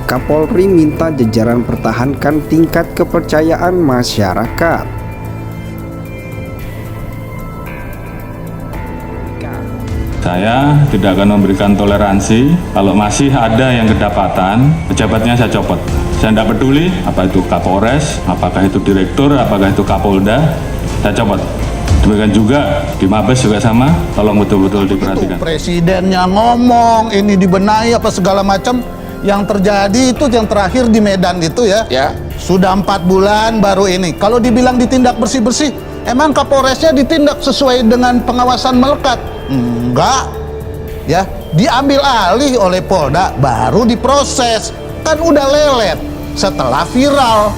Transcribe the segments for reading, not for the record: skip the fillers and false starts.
Kapolri minta jajaran pertahankan tingkat kepercayaan masyarakat. Saya tidak akan memberikan toleransi kalau masih ada yang kedapatan, pejabatnya saya copot. Saya tidak peduli apa itu Kapolres, apakah itu Direktur, apakah itu Kapolda, saya copot. Demikian juga di Mabes juga sama, tolong betul-betul diperhatikan. Presidennya ngomong, ini dibenahi apa segala macam. Yang terjadi itu yang terakhir di Medan itu ya. Sudah 4 bulan baru ini. Kalau dibilang ditindak bersih-bersih, emang Kapolresnya ditindak sesuai dengan pengawasan melekat? Enggak, ya diambil alih oleh Polda, baru diproses, kan udah lelet setelah viral,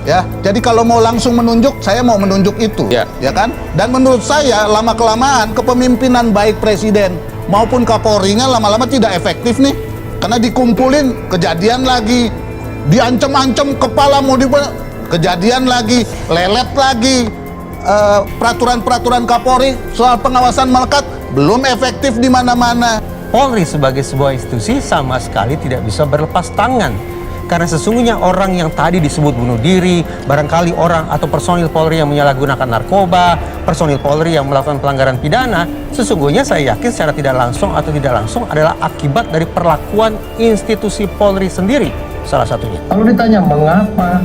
ya. Jadi kalau mau langsung menunjuk, saya mau menunjuk itu, ya kan? Dan menurut saya lama kelamaan kepemimpinan baik Presiden maupun Kapolrinya lama-lama tidak efektif nih, karena dikumpulin kejadian lagi, diancam-ancam kepala mau kejadian lagi, lelet lagi. Peraturan-peraturan Kapolri soal pengawasan melekat belum efektif di mana-mana. Polri sebagai sebuah institusi sama sekali tidak bisa berlepas tangan. Karena sesungguhnya orang yang tadi disebut bunuh diri, barangkali orang atau personil Polri yang menyalahgunakan narkoba, personil Polri yang melakukan pelanggaran pidana, sesungguhnya saya yakin secara tidak langsung atau tidak langsung adalah akibat dari perlakuan institusi Polri sendiri, salah satunya. Kalau ditanya mengapa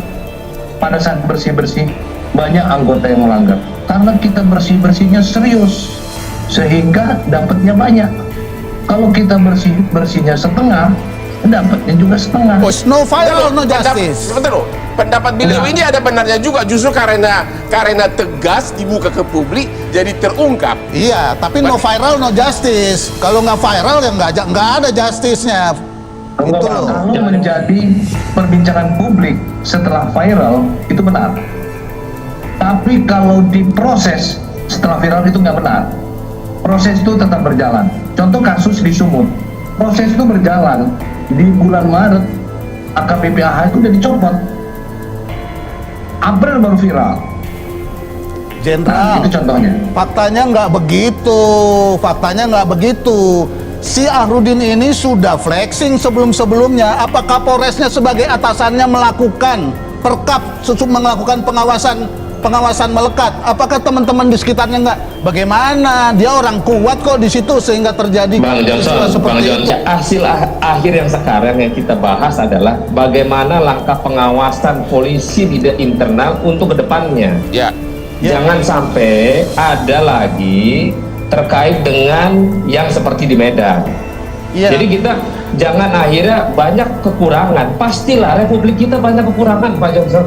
pada saat bersih-bersih banyak anggota yang melanggar, karena kita bersih-bersihnya serius sehingga dapatnya banyak. Kalau kita bersihnya setengah, dapatnya juga setengah. No viral, no justice. Sebentar loh, pendapat beliau ini ada benarnya juga, justru karena tegas dibuka ke publik jadi terungkap. Iya, tapi no viral, no justice. Kalau nggak viral ya nggak ada justice-nya. Itu loh. Kalau menjadi perbincangan publik setelah viral itu benar. Tapi kalau diproses setelah viral itu nggak benar. Proses itu tetap berjalan. Contoh kasus di Sumut, proses itu berjalan. Di bulan Maret AKBP AH itu udah dicopot. April baru viral. Jenderal, itu contohnya. Faktanya nggak begitu. Si Ahrudin ini sudah flexing sebelum-sebelumnya. Apa Kapolresnya sebagai atasannya melakukan perkap, melakukan pengawasan melekat? Apakah teman-teman di sekitarnya nggak? Bagaimana? Dia orang kuat kok di situ sehingga terjadi seperti itu. Hasil akhir yang sekarang yang kita bahas adalah bagaimana langkah pengawasan polisi di internal untuk kedepannya. Jangan sampai ada lagi terkait dengan yang seperti di Medan. Jadi kita jangan akhirnya banyak kekurangan. Pastilah Republik kita banyak kekurangan, Pak Johnson.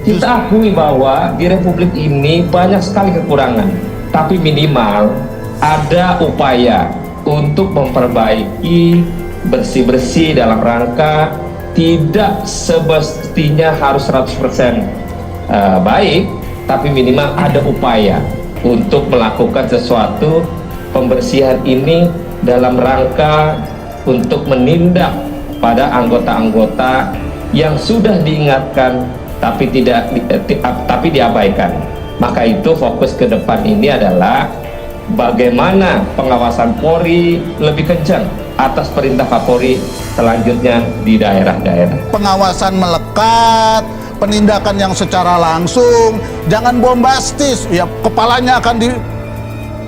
Kita akui bahwa di Republik ini banyak sekali kekurangan, tapi minimal ada upaya untuk memperbaiki, bersih-bersih dalam rangka tidak semestinya harus 100% baik, tapi minimal ada upaya untuk melakukan sesuatu pembersihan ini dalam rangka untuk menindak pada anggota-anggota yang sudah diingatkan tapi diabaikan. Maka itu fokus ke depan ini adalah bagaimana pengawasan Polri lebih kencang atas perintah Kapolri selanjutnya di daerah-daerah. Pengawasan melekat, penindakan yang secara langsung, jangan bombastis. Ya kepalanya akan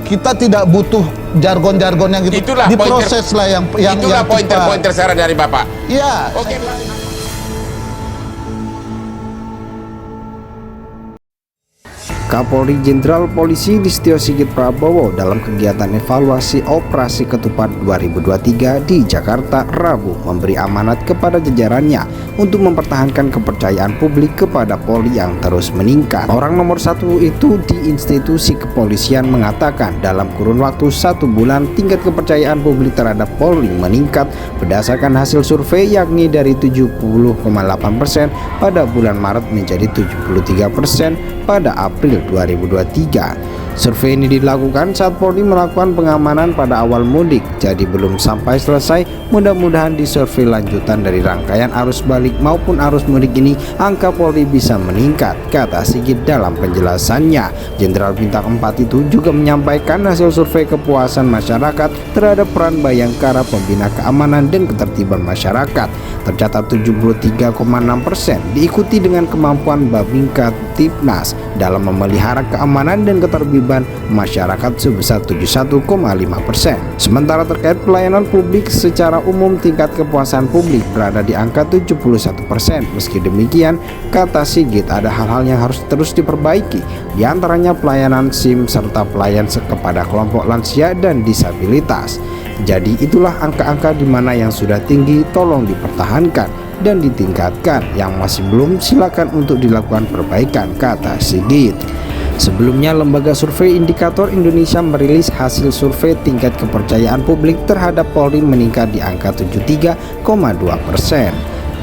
kita tidak butuh jargon-jargon yang gitu. Itulah diproses lah yang itulah pointer-pointer saran dari Bapak. Iya. Oke, Pak. Kapolri Jenderal Polisi Listio Sigit Prabowo dalam kegiatan evaluasi operasi ketupat 2023 di Jakarta Rabu memberi amanat kepada jajarannya untuk mempertahankan kepercayaan publik kepada Polri yang terus meningkat. Orang nomor satu itu di institusi kepolisian mengatakan dalam kurun waktu 1 bulan tingkat kepercayaan publik terhadap Polri meningkat berdasarkan hasil survei, yakni dari 70,8% pada bulan Maret menjadi 73% pada April April 2023. Survei ini dilakukan saat Polri melakukan pengamanan pada awal mudik, jadi belum sampai selesai. Mudah-mudahan di survei lanjutan dari rangkaian arus balik maupun arus mudik ini, angka Polri bisa meningkat, kata Sigit dalam penjelasannya. Jenderal Bintang 4 itu juga menyampaikan hasil survei kepuasan masyarakat terhadap peran Bayangkara pembina keamanan dan ketertiban masyarakat. Tercatat 73,6%, diikuti dengan kemampuan Babinka Tipnas dalam memelihara keamanan dan ketertiban masyarakat sebesar 71,5%. Sementara terkait pelayanan publik secara umum, tingkat kepuasan publik berada di angka 71%. Meski demikian, kata Sigit, ada hal-hal yang harus terus diperbaiki, diantaranya pelayanan SIM serta pelayan kepada kelompok lansia dan disabilitas. Jadi itulah angka-angka di mana yang sudah tinggi tolong dipertahankan dan ditingkatkan, yang masih belum silakan untuk dilakukan perbaikan, kata Sigit. Sebelumnya, Lembaga Survei Indikator Indonesia merilis hasil survei tingkat kepercayaan publik terhadap Polri meningkat di angka 73,2%.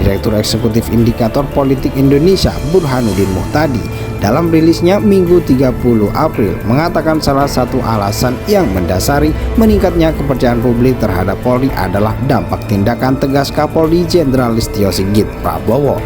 Direktur Eksekutif Indikator Politik Indonesia Burhanuddin Muhtadi dalam rilisnya Minggu 30 April mengatakan salah satu alasan yang mendasari meningkatnya kepercayaan publik terhadap Polri adalah dampak tindakan tegas Kapolri Jenderal Listio Sigit Prabowo.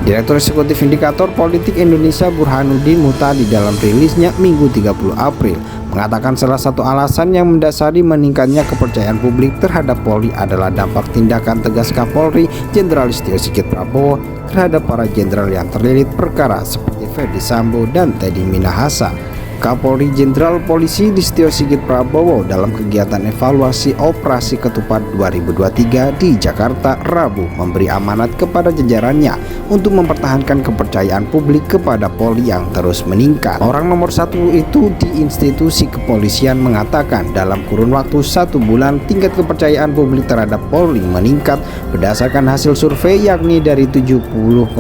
Direktur Eksekutif Indikator Politik Indonesia Burhanuddin Muhtadi dalam rilisnya Minggu 30 April mengatakan salah satu alasan yang mendasari meningkatnya kepercayaan publik terhadap Polri adalah dampak tindakan tegas Kapolri Jenderal Listio Sigit Prabowo terhadap para jenderal yang terlilit perkara seperti Ferdy Sambo dan Teddy Minahasa. Kapolri Jenderal Polisi Listio Sigit Prabowo dalam kegiatan evaluasi Operasi Ketupat 2023 di Jakarta Rabu memberi amanat kepada jajarannya untuk mempertahankan kepercayaan publik kepada Polri yang terus meningkat. Orang nomor satu itu di institusi kepolisian mengatakan dalam kurun waktu 1 bulan tingkat kepercayaan publik terhadap Polri meningkat berdasarkan hasil survei, yakni dari 70,8%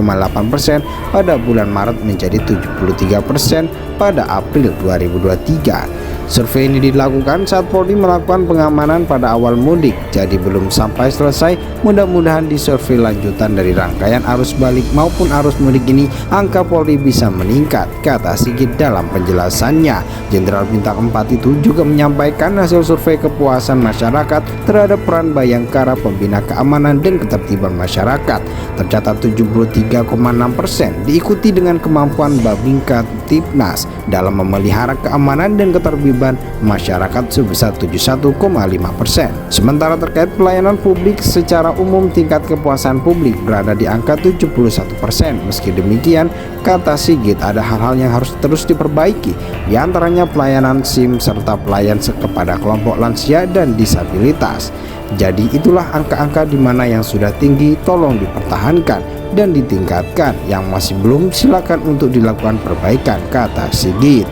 pada bulan Maret menjadi 73% pada April 2023. Survei ini dilakukan saat Polri melakukan pengamanan pada awal mudik, jadi belum sampai selesai. Mudah-mudahan di survei lanjutan dari rangkaian arus balik maupun arus mudik ini, angka Polri bisa meningkat, kata Sigit dalam penjelasannya. Jenderal Bintang 4 itu juga menyampaikan hasil survei kepuasan masyarakat terhadap peran Bayangkara pembina keamanan dan ketertiban masyarakat. Tercatat 73,6%, diikuti dengan kemampuan Babinka Tipnas dalam memelihara keamanan dan ketertiban masyarakat sebesar 71,5%. Sementara terkait pelayanan publik secara umum, tingkat kepuasan publik berada di angka 71%. Meski demikian, kata Sigit, ada hal-hal yang harus terus diperbaiki, diantaranya pelayanan SIM serta pelayan kepada kelompok lansia dan disabilitas. Jadi itulah angka-angka di mana yang sudah tinggi tolong dipertahankan dan ditingkatkan, yang masih belum silakan untuk dilakukan perbaikan, kata Sigit.